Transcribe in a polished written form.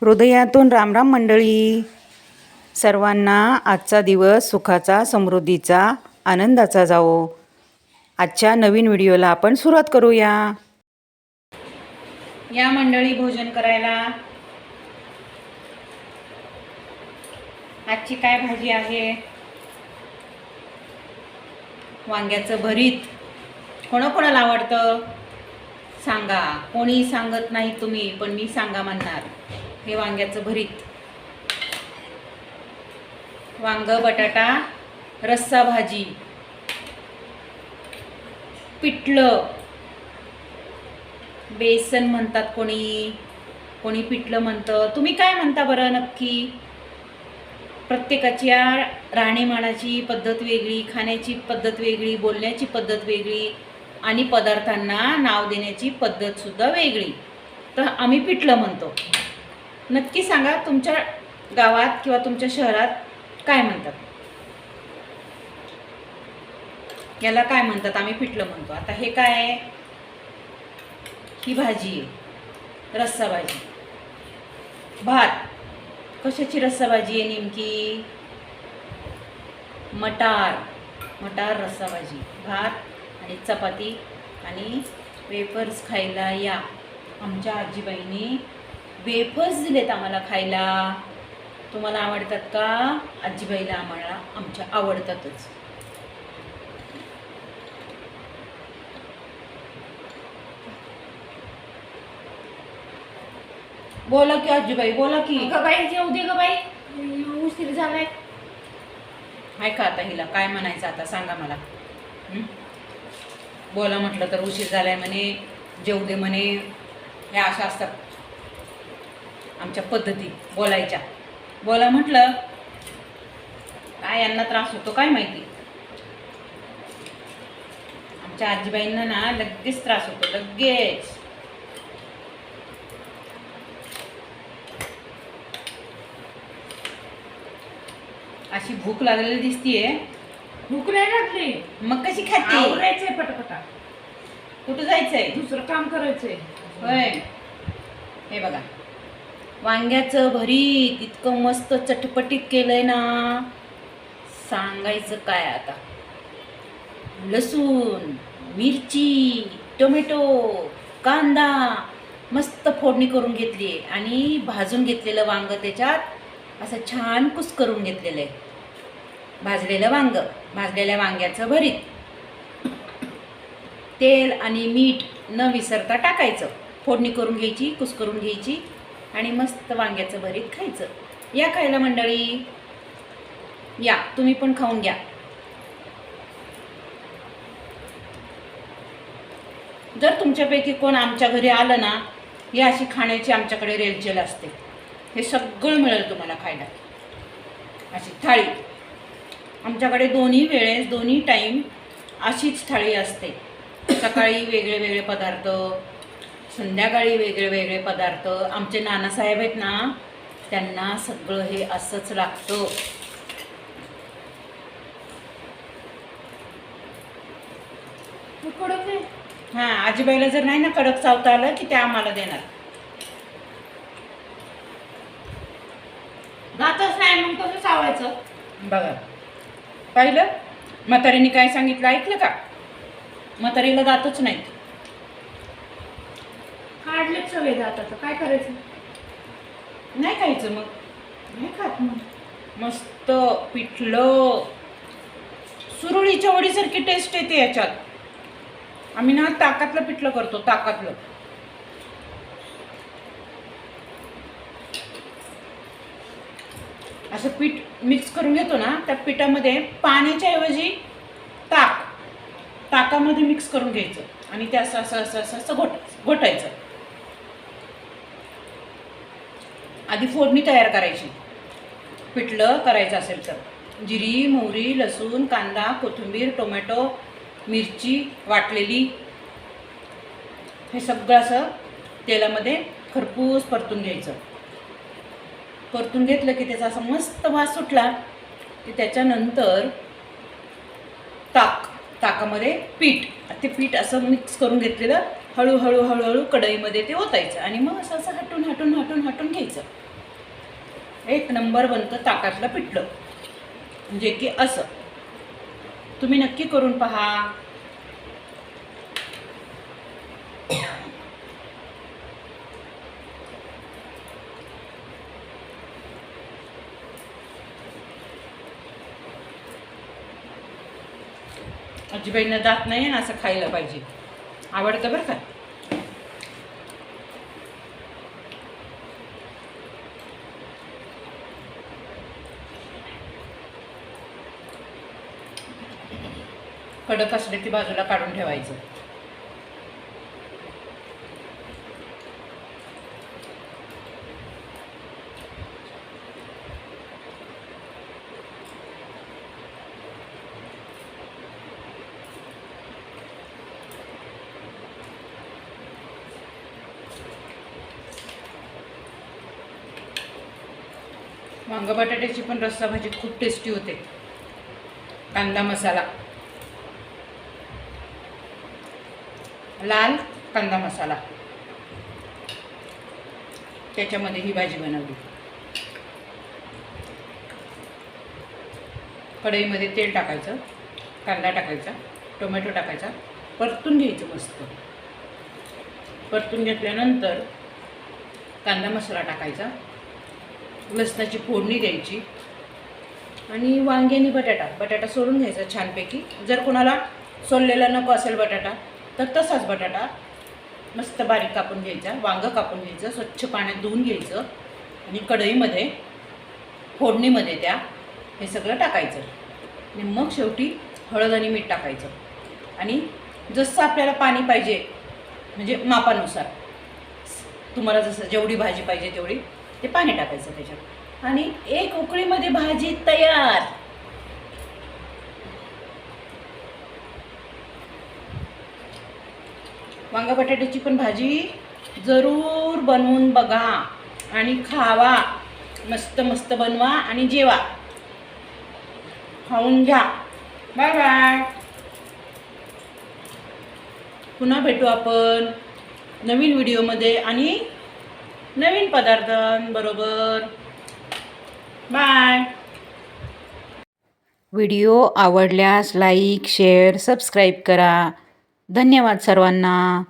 हृदयातून रामराम मंडळी. सर्वांना आजचा दिवस सुखाचा, समृद्धीचा, आनंदाचा जावो. आजच्या नवीन व्हिडिओला आपण सुरुवात करूया. या मंडळी भोजन करायला. आजची काय भाजी आहे? वांग्याचं भरीत. कोणाकोणाला आवडतं सांगा. कोणी सांगत नाही तुम्ही, पण मी सांगा म्हणणार. हे वांग्याचं भरीत, वांग बटाटा रस्सा भाजी, पिठलं, बेसन म्हणतात कोणी, कोणी पिठलं म्हणतं. तुम्ही काय म्हणता बरं नक्की? प्रत्येकाची राहणीमानाची पद्धत वेगळी, खाण्याची पद्धत वेगळी, बोलण्याची पद्धत वेगळी आणि पदार्थांना नाव देण्याची पद्धत सुद्धा वेगळी. तर आम्ही पिठलं म्हणतो. नक्की सांगा तुमच्या गावात किंवा तुमच्या शहरात काय म्हणतात, याला काय म्हणतात? आम्ही पिठलं म्हणतो. आता हे काय आहे? ही भाजी आहे, रस्सा भाजी. भात. कशाची रस्सा भाजी आहे नेमकी? मटार रस्सा भाजी. भात आणि चपाती आणि वेफर्स खायला या. आमच्या आजीबाईंनी वेफर्स दिलेत आम्हाला खायला. तुम्हाला आवडतात का? आजीबाईला आम्हाला आमच्या आवडतातच. बोला की आजीबाई, बोला की. बाई जेवू दे ग बाई, उशीर झालाय. हाय का आता हिला काय म्हणायचं? आता सांगा मला. बोला म्हटलं तर उशीर झालाय म्हणे, जेवू दे म्हणे. हे अशा असतात आमच्या पद्धती बोलायच्या. बोला म्हटलं काय यांना त्रास होतो काय माहिती. आमच्या आजीबाईंना ना लगेच त्रास होतो, लगेच. अशी भूक लागलेली दिसतीये. भूक नाही लागली, मग कशी खाते? आवरायचंय पटापटा. कुठं जायचंय? दुसरं काम करायचंय. होय. हे बघा, वांग्याचं भरीत इतकं मस्त चटपटीत केलंय ना, सांगायचं काय आता. लसूण, मिरची, टोमॅटो, कांदा मस्त फोडणी करून घेतली आणि भाजून घेतलेलं वांग त्याच्यात असं छान कुस्करून घेतलेलं आहे. भाजलेलं वांग, भाजलेल्या वांग्याचं भरीत. तेल आणि मीठ न विसरता टाकायचं. फोडणी करून घ्यायची, कुस्करून घ्यायची आणि मस्त वांग्याचं भरीत खायचं. या खायला मंडळी, या तुम्ही पण खाऊन घ्या. जर तुमच्यापैकी कोण आमच्या घरी आलं ना, ही अशी खाण्याची आमच्याकडे रेलचेल असते. हे सगळं मिळेल तुम्हाला खायला. अशी थाळी आमच्याकडे दोन्ही वेळेस, दोन्ही टाईम अशीच थाळी असते. सकाळी वेगळे वेगळे पदार्थ, संध्याकाळी वेगळे वेगळे पदार्थ. आमचे नानासाहेब आहेत ना, त्यांना सगळं हे असंच लागतं. कडक नाही. हां, आजीबाईला जर नाही ना कडक चावता आलं की त्या आम्हाला देणार. जातच नाही मग कसं चावायचं? बघा, पाहिलं म्हातारीने काय सांगितलं, ऐकलं का? म्हातारीला दातच नाहीत. काढलेच सगळे जातात, काय करायचं? नाही खायचं मग, नाही खात मग. मस्त पिठलं सुरळीच्या वडीसारखी टेस्ट येते याच्यात. आम्ही ना ताकातलं पिठलं करतो, ताकातलं. असं पीठ मिक्स करून घेतो ना, त्या पिठामध्ये पाण्याच्या ऐवजी ताकामध्ये मिक्स करून घ्यायचं आणि ते असं असं असं असं असं घोटायचं. आधी फोडणी तयार करायची. पिठलं करायचं असेल तर जिरी, मोहरी, लसूण, कांदा, कोथिंबीर, टोमॅटो, मिरची वाटलेली, हे सगळं असं तेलामध्ये खरपूस परतून घ्यायचं. परतून घेतलं की त्याचा असा मस्त वास सुटला की त्याच्यानंतर ताकामध्ये ते पीठ असं मिक्स करून घेतलेलं हळूहळू कढईमध्ये ते ओतायचं आणि मग असं असं हटून घ्यायचं. एक नंबर बनतं ताकातलं पिठलं. म्हणजे की असं तुम्ही नक्की करून पहा. आजीबाईंना दात नाही ना, असं खायला पाहिजे. आवडतं बरं का. कडक असले की बाजूला काढून ठेवायचं. वांग बटाट्याची पण रस्सा भाजी खूप टेस्टी होते. कांदा मसाला, लाल कांदा मसाला, त्याच्यामध्ये ही भाजी बनवली. कढईमध्ये तेल टाकायचं, कांदा टाकायचा, टोमॅटो टाकायचा, परतून घ्यायचं मस्त. परतून घेतल्यानंतर कांदा मसाला टाकायचा, लसणाची फोडणी द्यायची आणि वांगे आणि बटाटा सोलून घ्यायचा छानपैकी. जर कोणाला सोललेला नको असेल बटाटा तर तसाच बटाटा मस्त बारीक कापून घ्यायचा. वांगं कापून घ्यायचं, स्वच्छ पाण्यात धुवून घ्यायचं आणि कढईमध्ये फोडणीमध्ये त्या हे सगळं टाकायचं आणि मग शेवटी हळद आणि मीठ टाकायचं. आणि जसं आपल्याला पाणी पाहिजे म्हणजे मापानुसार, तुम्हाला जसं जेवढी भाजी पाहिजे तेवढी ते पाणी टाकायचं त्याच्यात आणि एक उकळीमध्ये भाजी तयार. वांगा बटाट्याची पण भाजी जरूर बनवून बघा आणि खावा. मस्त मस्त बनवा आणि जेवा. खाऊन घ्या. Bye bye. पुन्हा भेटू आपण नवीन व्हिडिओमध्ये आणि नवीन पदार्थांबरोबर. बाय. व्हिडिओ आवडल्यास लाईक, शेअर, सबस्क्राईब करा. धन्यवाद सर्वांना.